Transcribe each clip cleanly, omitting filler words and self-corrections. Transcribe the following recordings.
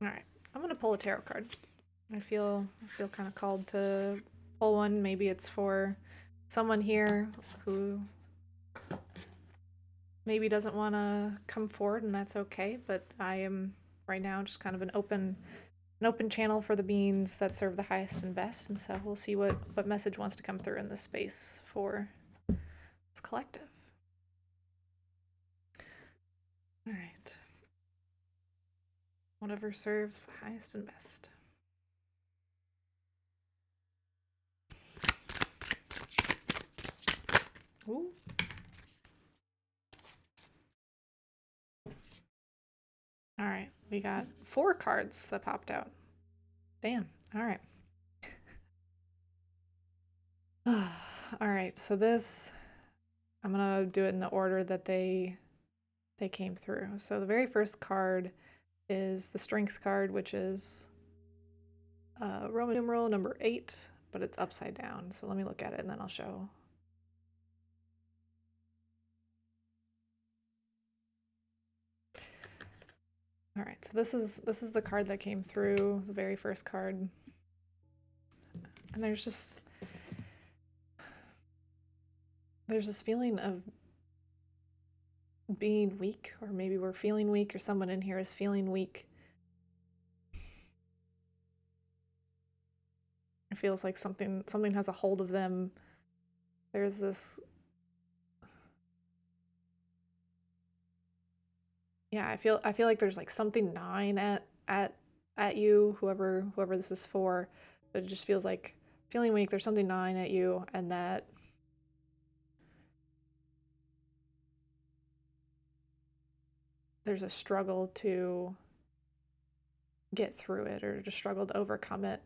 All right, I'm gonna pull a tarot card. I feel kind of called to pull one. Maybe it's for someone here who maybe doesn't want to come forward, and that's okay. But I am right now just kind of an open channel for the beings that serve the highest and best, and so we'll see what message wants to come through in this space for this collective. All right. Whatever serves the highest and best. Ooh. All right, we got 4 cards that popped out. Damn. All right. All right, so this, I'm gonna do it in the order that they came through. So the very first card is the Strength card, which is Roman numeral number 8, but it's upside down. So let me look at it and then I'll show. All right, so this is the card that came through, the very first card. And there's this feeling of being weak, or maybe we're feeling weak, or someone in here is feeling weak. It feels like something has a hold of them. There's this, yeah, I feel like there's like something gnawing at you, whoever this is for. But it just feels like feeling weak, there's something gnawing at you, and that there's a struggle to get through it, or to struggle to overcome it.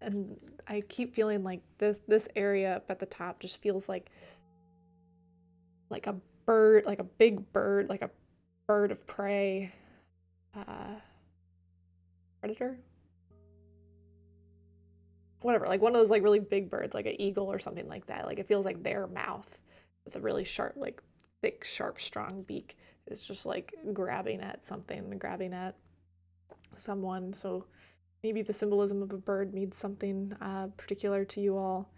And I keep feeling like this area up at the top just feels like a bird, like a big bird, like a bird of prey, predator, whatever, like one of those like really big birds, like an eagle or something like that. Like it feels like their mouth with a really sharp, like thick, sharp, strong beak is just like grabbing at something, grabbing at someone. So maybe the symbolism of a bird means something particular to you all.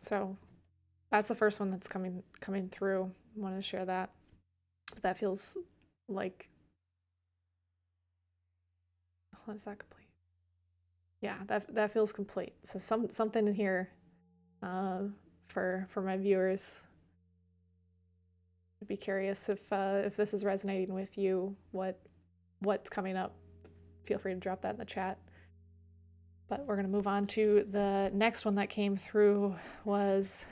So that's the first one that's coming through. I want to share that. But that feels like, what is that complete? Yeah, that feels complete. So something in here for my viewers. I'd be curious if this is resonating with you. What's coming up? Feel free to drop that in the chat. But we're gonna move on to the next one that came through, was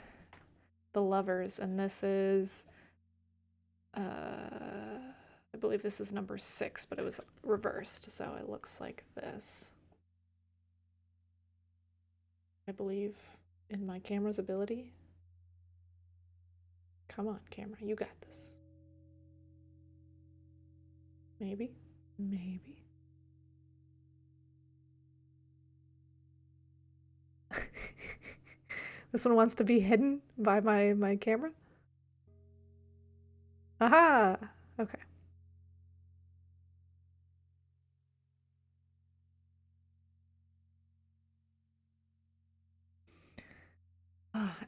the Lovers, and this is I believe this is number 6, but it was reversed, so it looks like this. I believe in my camera's ability. Come on, camera, you got this. Maybe. This one wants to be hidden by my camera. Aha! Okay.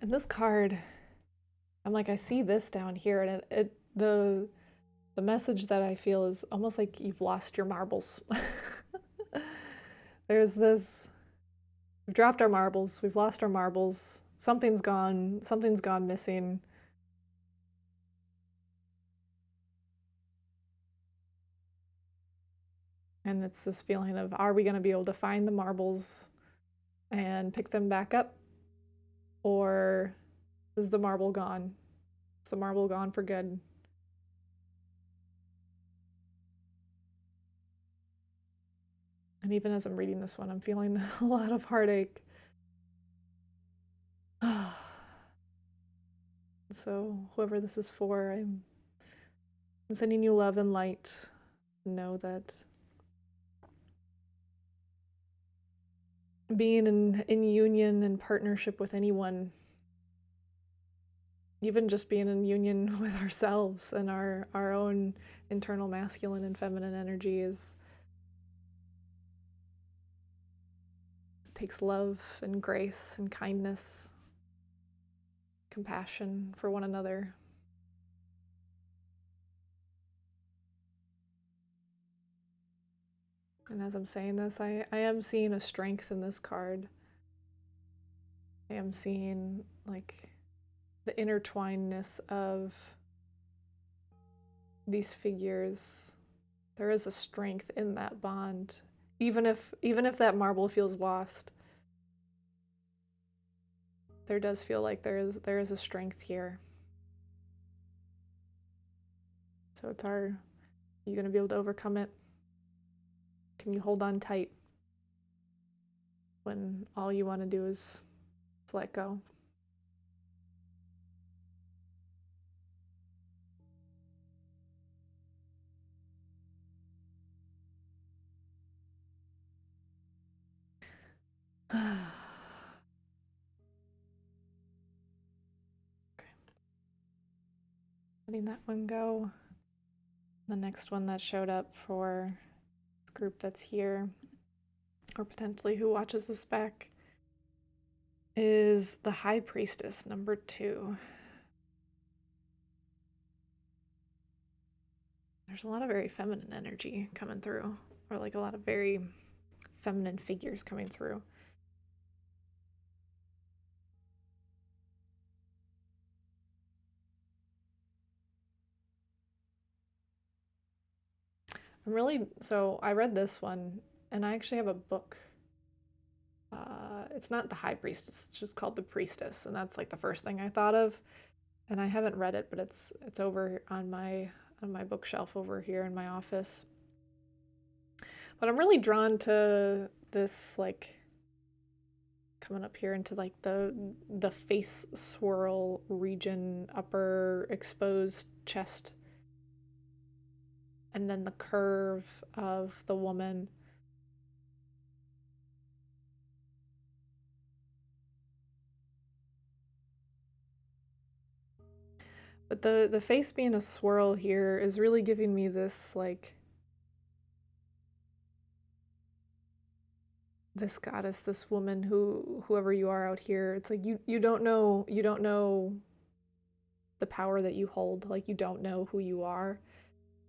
And this card, I'm like, I see this down here, and the message that I feel is almost like you've lost your marbles. There's this, we've dropped our marbles, we've lost our marbles, something's gone missing. And it's this feeling of, are we going to be able to find the marbles and pick them back up? Or is the marble gone? Is the marble gone for good? And even as I'm reading this one, I'm feeling a lot of heartache. So whoever this is for, I'm sending you love and light. Know that being in union and partnership with anyone, even just being in union with ourselves and our own internal masculine and feminine energy takes love and grace and kindness, compassion for one another. And as I'm saying this, I am seeing a strength in this card. I am seeing like the intertwinedness of these figures. There is a strength in that bond, even if that marble feels lost. There does feel like there is a strength here. So it's are you going to be able to overcome it? Can you hold on tight when all you want to do is let go? Okay. Letting that one go. The next one that showed up for this group that's here, or potentially who watches this back, is the High Priestess, number 2. There's a lot of very feminine energy coming through, or like a lot of very feminine figures coming through. So I read this one, and I actually have a book. It's not the High Priestess, it's just called the Priestess, and that's like the first thing I thought of. And I haven't read it, but it's over on my bookshelf over here in my office. But I'm really drawn to this, like, coming up here into like the face swirl region, upper exposed chest, and then the curve of the woman. But the face being a swirl here is really giving me this, like, this goddess, this woman, whoever you are out here, it's like you don't know the power that you hold. Like, you don't know who you are,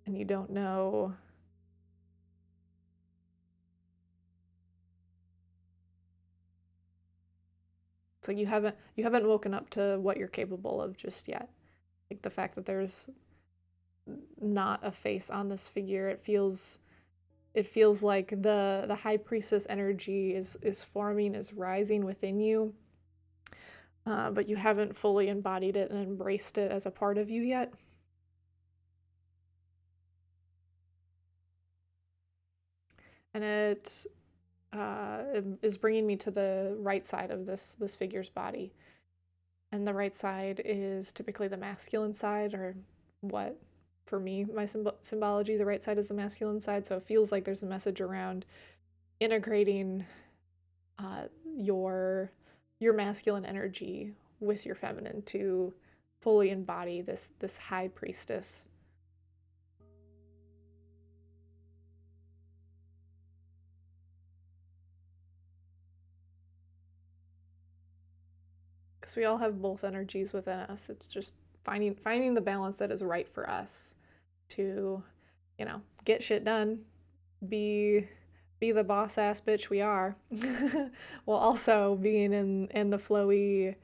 and you don't know it's like you haven't woken up to what you're capable of just yet. Like, the fact that there's not a face on this figure, it feels like the High Priestess energy is forming, is rising within you, but you haven't fully embodied it and embraced it as a part of you yet. And it is bringing me to the right side of this figure's body. And the right side is typically the masculine side, or what, for me, my symbology, the right side is the masculine side. So it feels like there's a message around integrating your masculine energy with your feminine to fully embody this High Priestess. Because we all have both energies within us. It's just finding the balance that is right for us to, get shit done, be the boss ass bitch we are, while also being in the flowy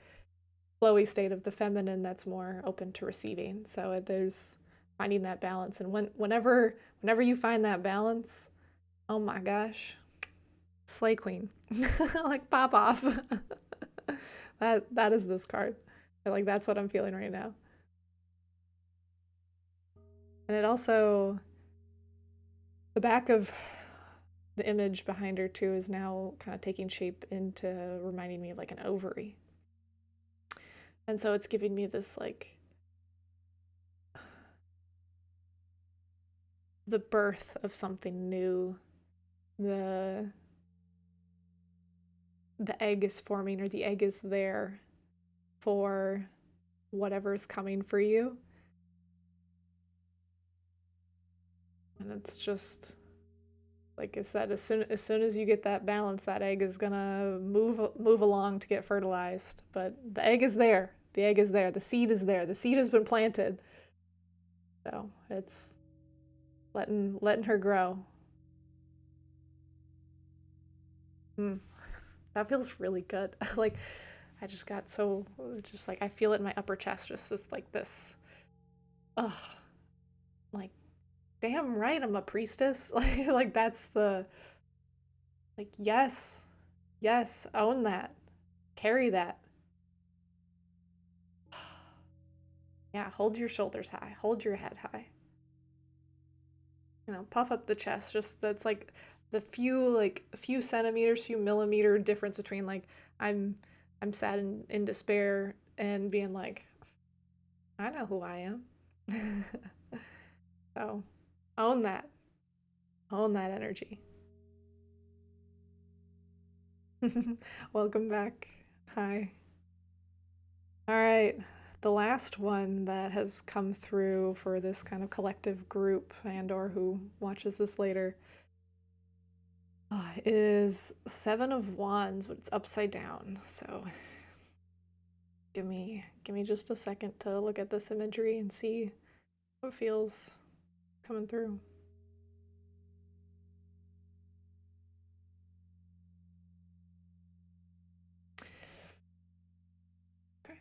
state of the feminine that's more open to receiving. So there's finding that balance, and whenever you find that balance, oh my gosh, slay queen. Like, pop off. That is this card. Like, that's what I'm feeling right now. And it also, the back of the image behind her too is now kind of taking shape into reminding me of like an ovary. And so it's giving me this, like, the birth of something new, the the egg is forming, or the egg is there for whatever's coming for you. And it's just, like I said, as soon as you get that balance, that egg is gonna move along to get fertilized. But the egg is there. The egg is there. The seed is there. The seed has been planted. So it's letting her grow. That feels really good. Like, I just got so, just like, I feel it in my upper chest, just like this. Ugh. Like, damn right, I'm a priestess. Like that's the, like, yes, own that, carry that. Yeah, hold your shoulders high, hold your head high. You know, puff up the chest. Just that's like the few centimeters, few millimeter difference between like I'm sad and in despair and being like, I know who I am. So own that. Own that energy. Welcome back. Hi. All right. The last one that has come through for this kind of collective group and or who watches this later is Seven of Wands, but it's upside down. So give me just a second to look at this imagery and see what feels coming through. Okay.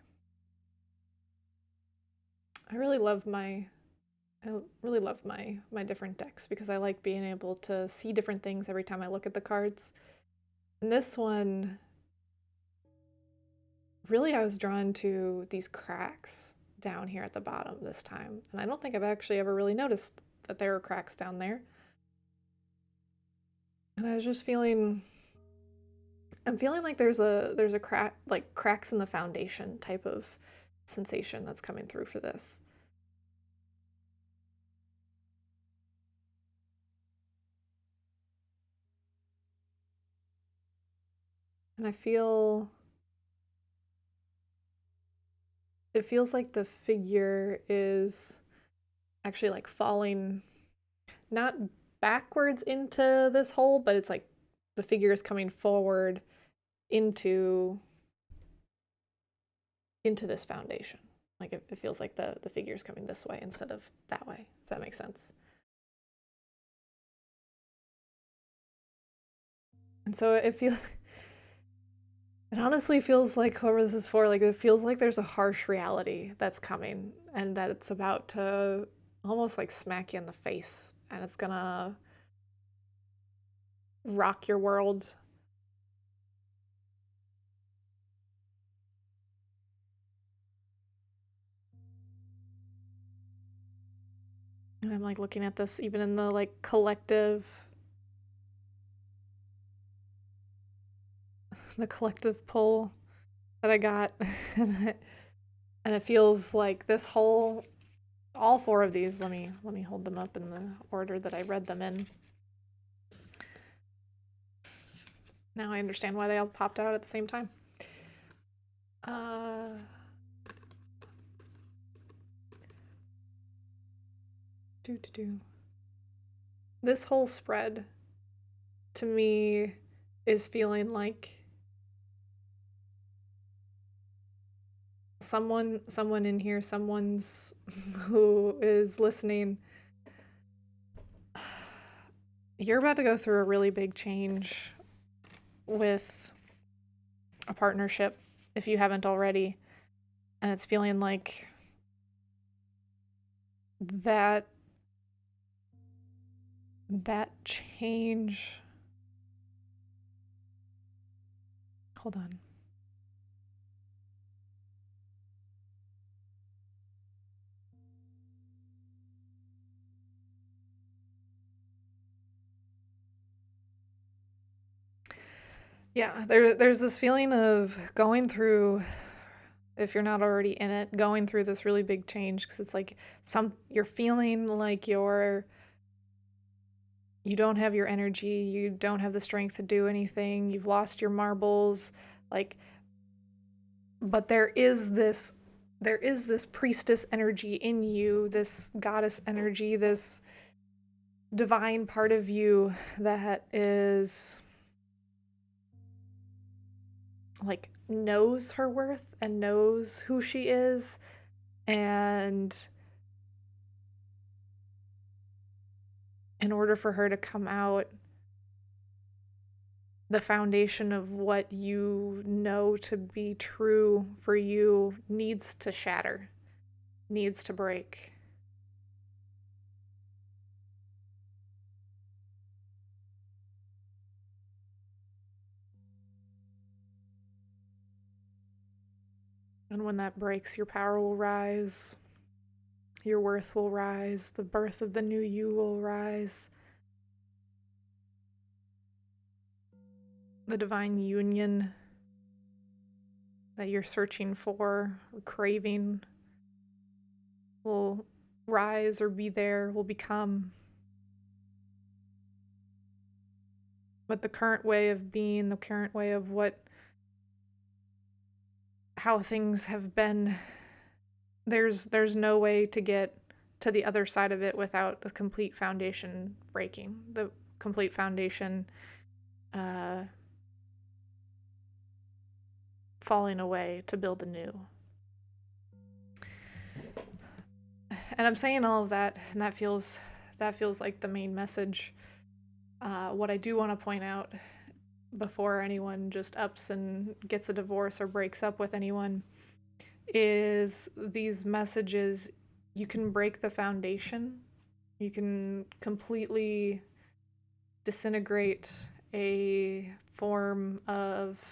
I really love my different decks because I like being able to see different things every time I look at the cards. And this one, really I was drawn to these cracks down here at the bottom this time. And I don't think I've actually ever really noticed that there were cracks down there. And I was just feeling, I'm feeling like there's a crack, like cracks in the foundation type of sensation that's coming through for this. And I feel, it feels like the figure is actually like falling, not backwards into this hole, but it's like the figure is coming forward into this foundation. Like it feels like the figure is coming this way instead of that way, if that makes sense. And so it honestly feels like, whoever this is for, like it feels like there's a harsh reality that's coming and that it's about to almost like smack you in the face and it's gonna rock your world. And I'm like looking at this even in the like collective, pull that I got. And it feels like this whole, all four of these, let me hold them up in the order that I read them in. Now I understand why they all popped out at the same time. This whole spread to me is feeling like someone in here, someone's who is listening, you're about to go through a really big change with a partnership if you haven't already, and it's feeling like that change, hold on. Yeah, there's this feeling of going through, if you're not already in it, going through this really big change, because it's like you're feeling like you're you don't have your energy, you don't have the strength to do anything, you've lost your marbles, like, but there is this priestess energy in you, this goddess energy, this divine part of you that is like knows her worth and knows who she is, and in order for her to come out, the foundation of what you know to be true for you needs to shatter, needs to break. And when that breaks, your power will rise, your worth will rise, the birth of the new you will rise. The divine union that you're searching for or craving will rise or be there, will become. But the current way of being, the current way of how things have been, there's no way to get to the other side of it without the complete foundation breaking, the complete foundation falling away to build anew. And I'm saying all of that, and that feels like the main message. What I do want to point out before anyone just ups and gets a divorce or breaks up with anyone is these messages. You can break the foundation. You can completely disintegrate a form of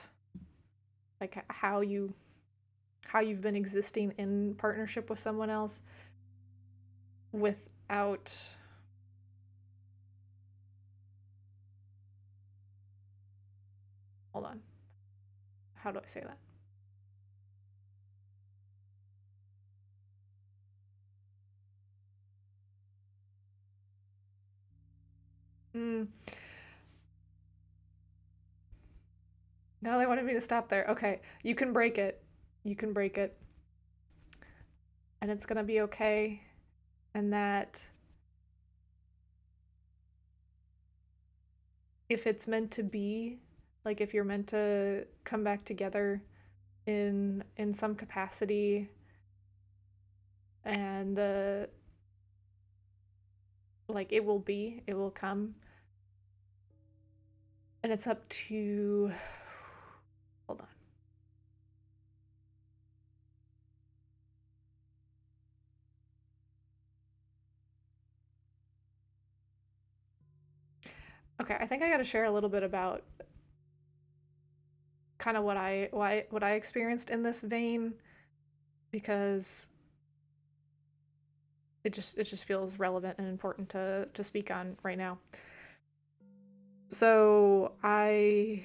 like how you've been existing in partnership with someone else without hold on. How do I say that? No, they wanted me to stop there. Okay, you can break it. You can break it. And it's gonna be okay. And that if it's meant to be, like if you're meant to come back together in some capacity, and the like it will come. And it's up to hold on. Okay, I think I got to share a little bit about kind of what I experienced in this vein, because it just feels relevant and important to speak on right now. So I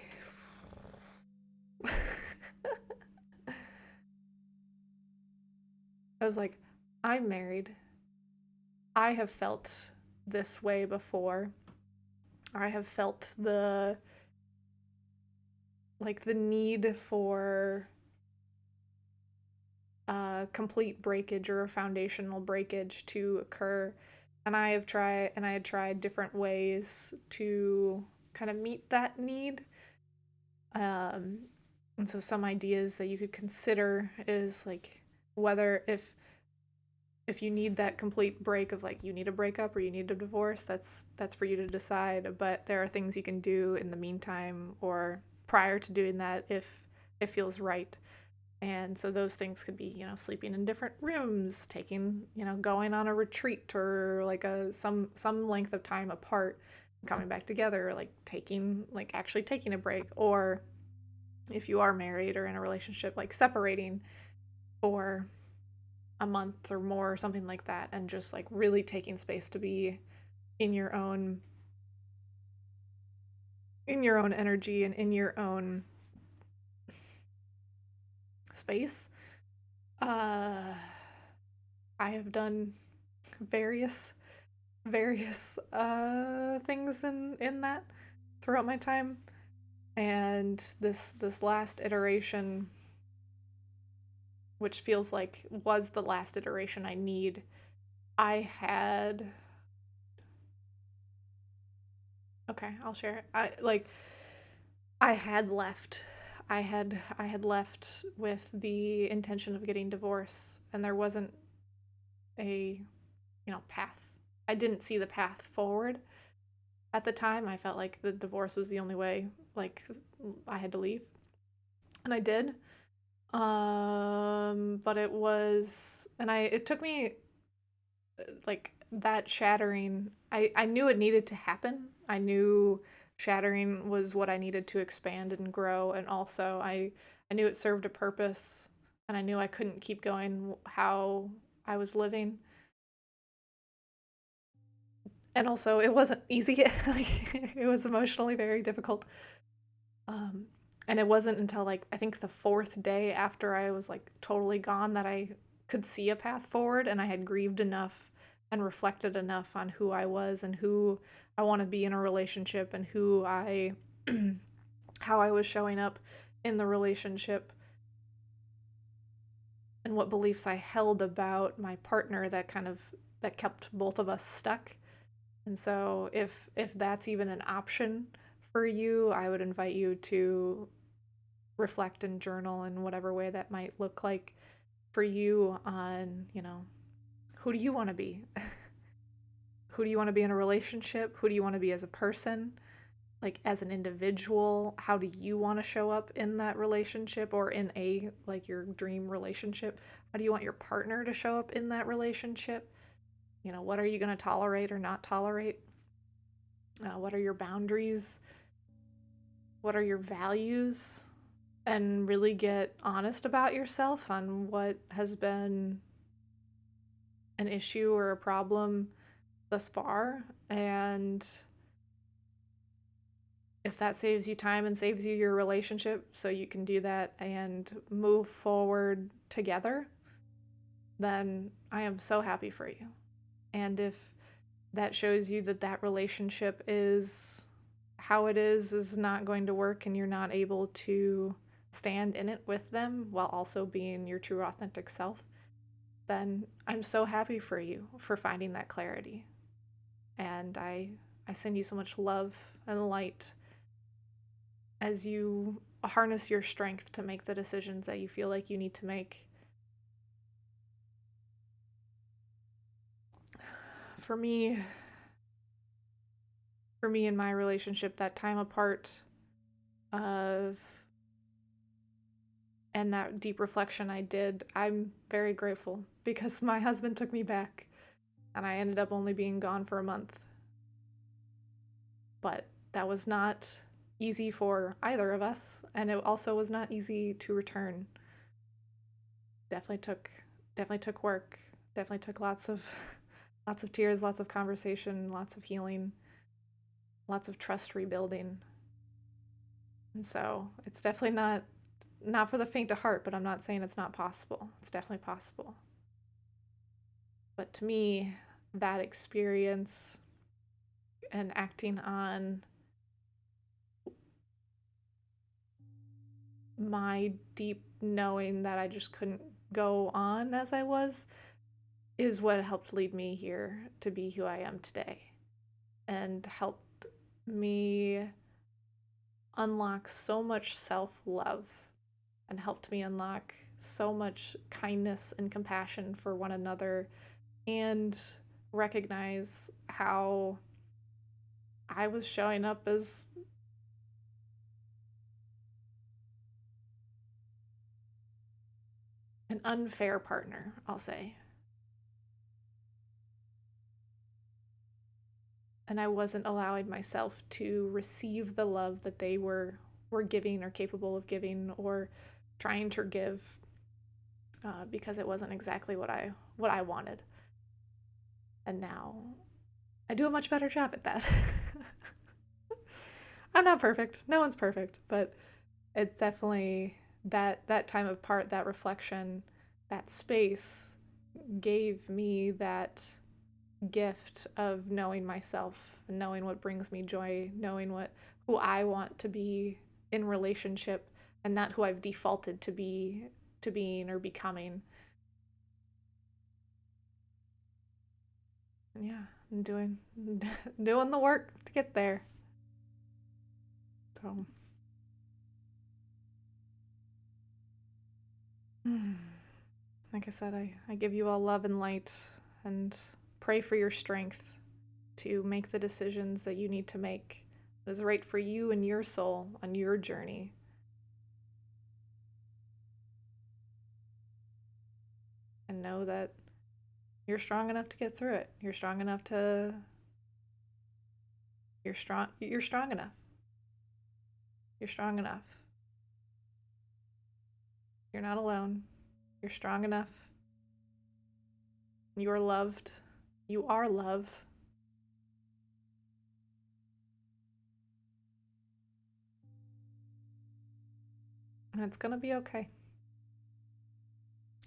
was like, I'm married. I have felt this way before. I have felt the need for a complete breakage or a foundational breakage to occur. And I had tried different ways to kind of meet that need. And so some ideas that you could consider is like whether if you need that complete break of like you need a breakup or you need a divorce, that's for you to decide. But there are things you can do in the meantime or prior to doing that if it feels right. And so those things could be, sleeping in different rooms, taking, going on a retreat or like some length of time apart, coming back together, like actually taking a break, or if you are married or in a relationship, like separating for a month or more or something like that, and just like really taking space to be in your own energy and in your own space. I have done various various things in that throughout my time. And this last iteration, which feels like was the last iteration I need, I had okay, I'll share it. I had left. I had left with the intention of getting divorce, and there wasn't a, path. I didn't see the path forward at the time. I felt like the divorce was the only way, like I had to leave. And I did. But it took me like that shattering. I knew it needed to happen. I knew shattering was what I needed to expand and grow, and also I knew it served a purpose, and I knew I couldn't keep going how I was living. And also it wasn't easy. Like, it was emotionally very difficult. Um, and it wasn't until like I think the fourth day after I was like totally gone that I could see a path forward, and I had grieved enough and reflected enough on who I was and who I want to be in a relationship, and who I how I was showing up in the relationship, and what beliefs I held about my partner that kept both of us stuck. And so if that's even an option for you, I would invite you to reflect and journal in whatever way that might look like for you on, who do you want to be? Who do you want to be in a relationship? Who do you want to be as a person? Like, as an individual, how do you want to show up in that relationship, or in like your dream relationship? How do you want your partner to show up in that relationship? What are you going to tolerate or not tolerate? What are your boundaries? What are your values? And really get honest about yourself on what has been an issue or a problem thus far. And if that saves you time and saves you your relationship so you can do that and move forward together, then I am so happy for you. And if that shows you that that relationship is how it is not going to work, and you're not able to stand in it with them while also being your true authentic self, then I'm so happy for you for finding that clarity. And I send you so much love and light as you harness your strength to make the decisions that you feel like you need to make. For me, in my relationship, that time apart of and that deep reflection I did, I'm very grateful, because my husband took me back and I ended up only being gone for a month. But that was not easy for either of us, and it also was not easy to return. Definitely took work. Definitely took lots of lots of tears, lots of conversation, lots of healing, lots of trust rebuilding. And so it's definitely not for the faint of heart, but I'm not saying it's not possible. It's definitely possible. But to me, that experience and acting on my deep knowing that I just couldn't go on as I was is what helped lead me here to be who I am today, and helped me unlock so much self-love, and helped me unlock so much kindness and compassion for one another, and recognize how I was showing up as an unfair partner, I'll say. And I wasn't allowing myself to receive the love that they were giving or capable of giving or trying to give, because it wasn't exactly what I wanted. And now I do a much better job at that. I'm not perfect. No one's perfect, but it's definitely that time apart, that reflection, that space gave me that gift of knowing myself and knowing what brings me joy, knowing who I want to be in relationship and not who I've defaulted to being or becoming. And yeah, I'm doing the work to get there. So like I said, I give you all love and light and pray for your strength to make the decisions that you need to make that is right for you and your soul on your journey. And know that you're strong enough to get through it. You're strong enough. You're strong enough. You're strong enough. You're not alone. You're strong enough. You are loved. You are love. And it's gonna be okay.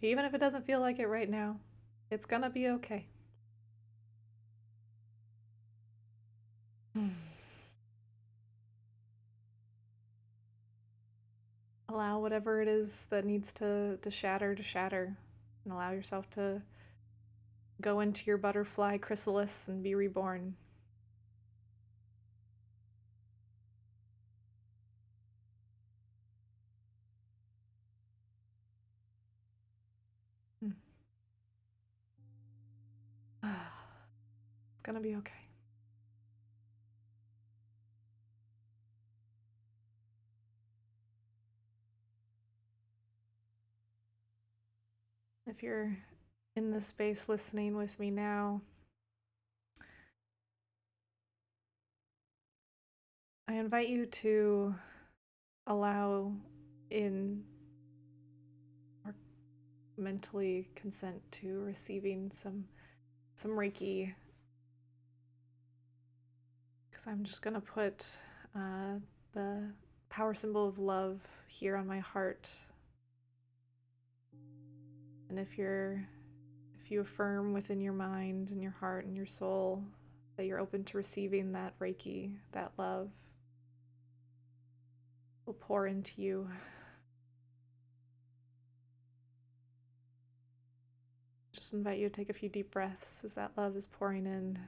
Even if it doesn't feel like it right now, it's gonna be okay. Allow whatever it is that needs to shatter, and allow yourself to go into your butterfly chrysalis and be reborn. It's gonna be okay. If you're in this space listening with me now, I invite you to allow in or mentally consent to receiving some reiki, because I'm just gonna put the power symbol of love here on my heart. And if you affirm within your mind and your heart and your soul that you're open to receiving that reiki, that love will pour into you. Just invite you to take a few deep breaths as that love is pouring in.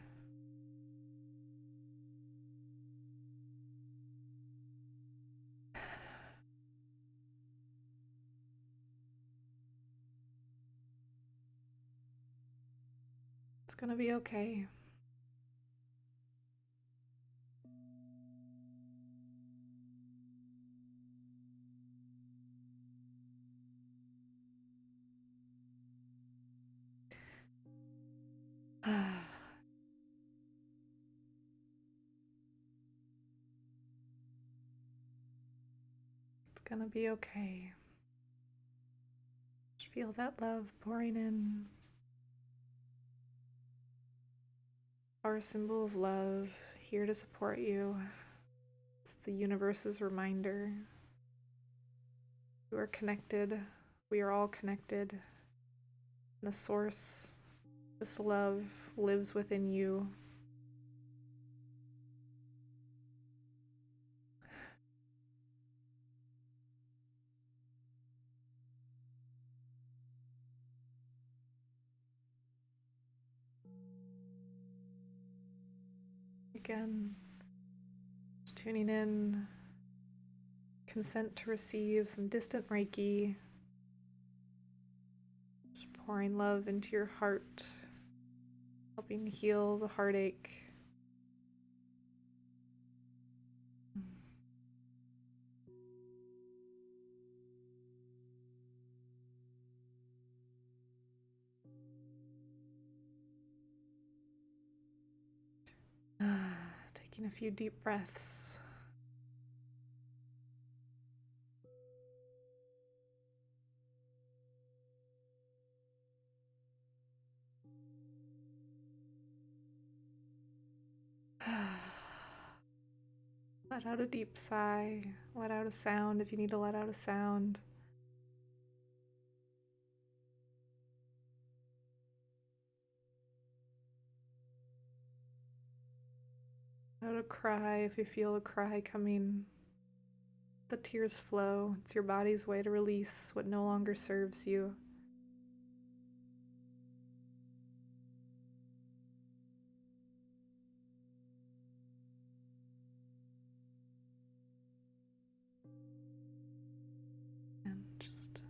It's gonna be okay. It's gonna be okay. Just feel that love pouring in. Our symbol of love, here to support you. It's the universe's reminder. You are connected. We are all connected. And the source, this love, lives within you. Again, just tuning in, consent to receive some distant reiki, just pouring love into your heart, helping heal the heartache. Taking a few deep breaths. Let out a deep sigh. Let out a sound if you need to let out a sound. Out a cry if you feel a cry coming. The tears flow. It's your body's way to release what no longer serves you. And just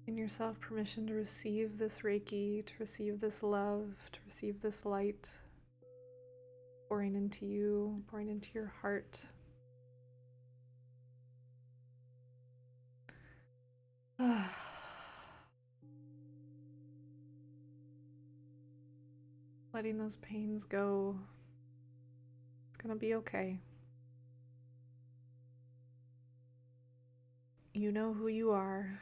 giving yourself permission to receive this Reiki, to receive this love, to receive this light, pouring into you, pouring into your heart. Letting those pains go. It's gonna be okay. You know who you are.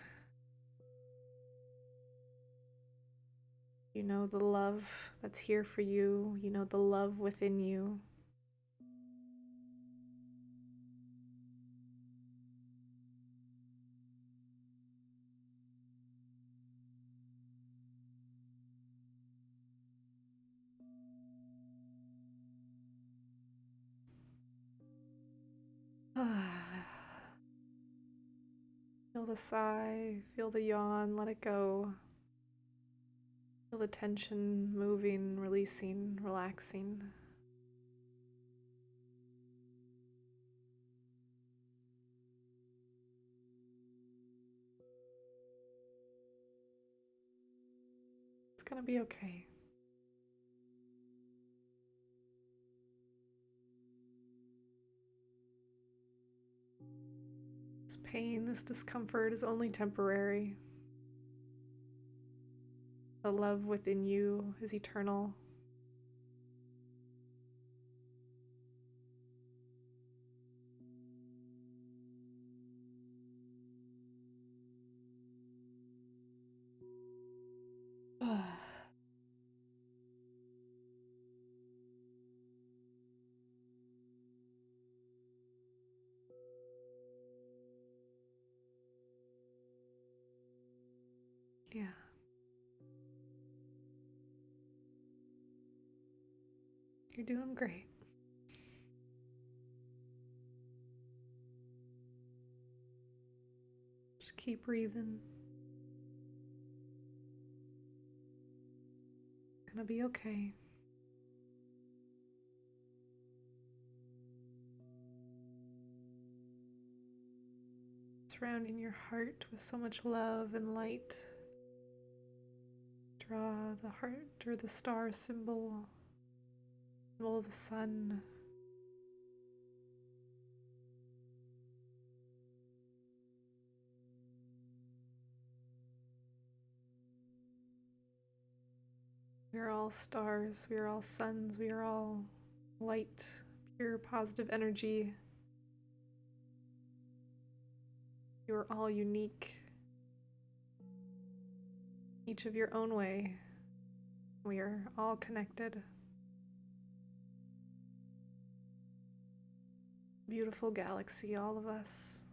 You know the love that's here for you. You know the love within you. Feel the sigh, feel the yawn, let it go. Feel the tension moving, releasing, relaxing. It's gonna be okay. This pain, this discomfort is only temporary. The love within you is eternal. Yeah. You're doing great. Just keep breathing. It's gonna be okay. Surrounding your heart with so much love and light. Draw the heart or the star symbol of the sun. We are all stars, we are all suns, we are all light, pure positive energy. You are all unique, each of your own way. We are all connected. Beautiful galaxy, all of us.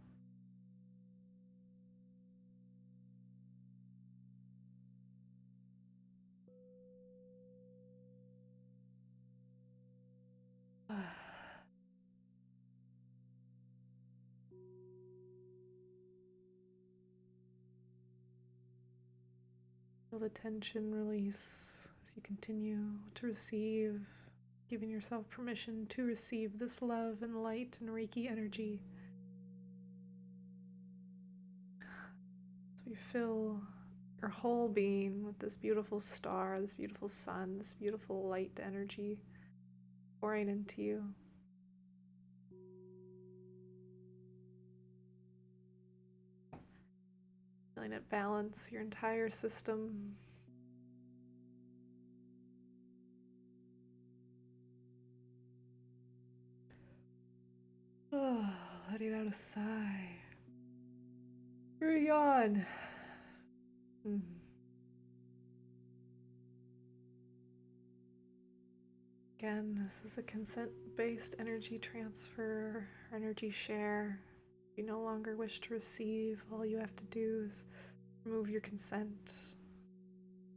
Feel the tension release as you continue to receive, giving yourself permission to receive this love and light and Reiki energy. As we fill your whole being with this beautiful star, this beautiful sun, this beautiful light energy pouring into you. Feeling it balance your entire system. Letting out a sigh. Or a yawn. Again, this is a consent-based energy transfer, energy share. If you no longer wish to receive, all you have to do is remove your consent,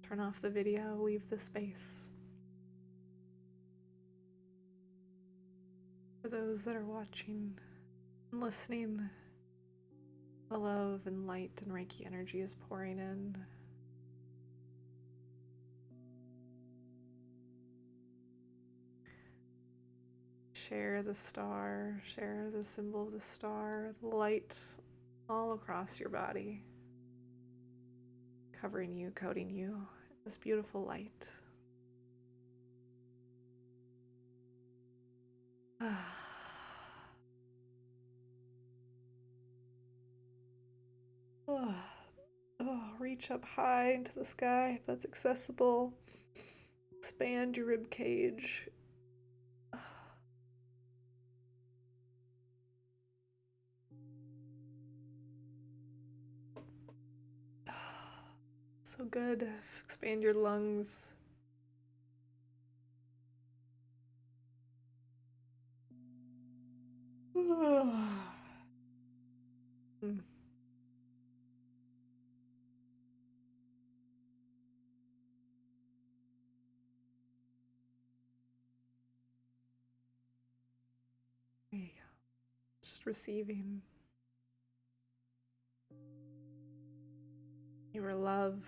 turn off the video, leave the space. For those that are watching and listening, the love and light and Reiki energy is pouring in. Share the star, share the symbol of the star, the light all across your body, covering you, coating you, this beautiful light. Reach up high into the sky if that's accessible. Expand your rib cage. So good. Expand your lungs. There you go. Just receiving. You are love.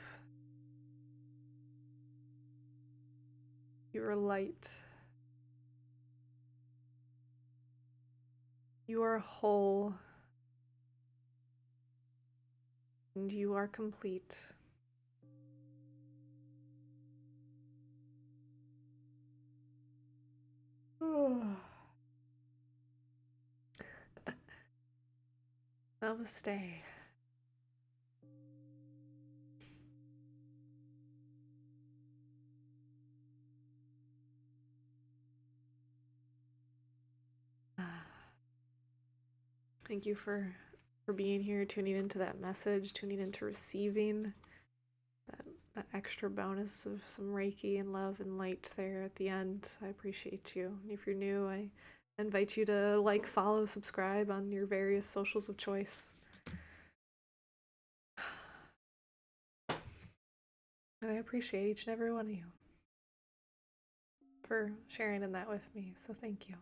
You are light. You are whole. And you are complete. Namaste. Thank you for being here, tuning into that message, tuning into receiving that extra bonus of some Reiki and love and light there at the end. I appreciate you. And if you're new, I invite you to like, follow, subscribe on your various socials of choice. And I appreciate each and every one of you for sharing in that with me. So thank you.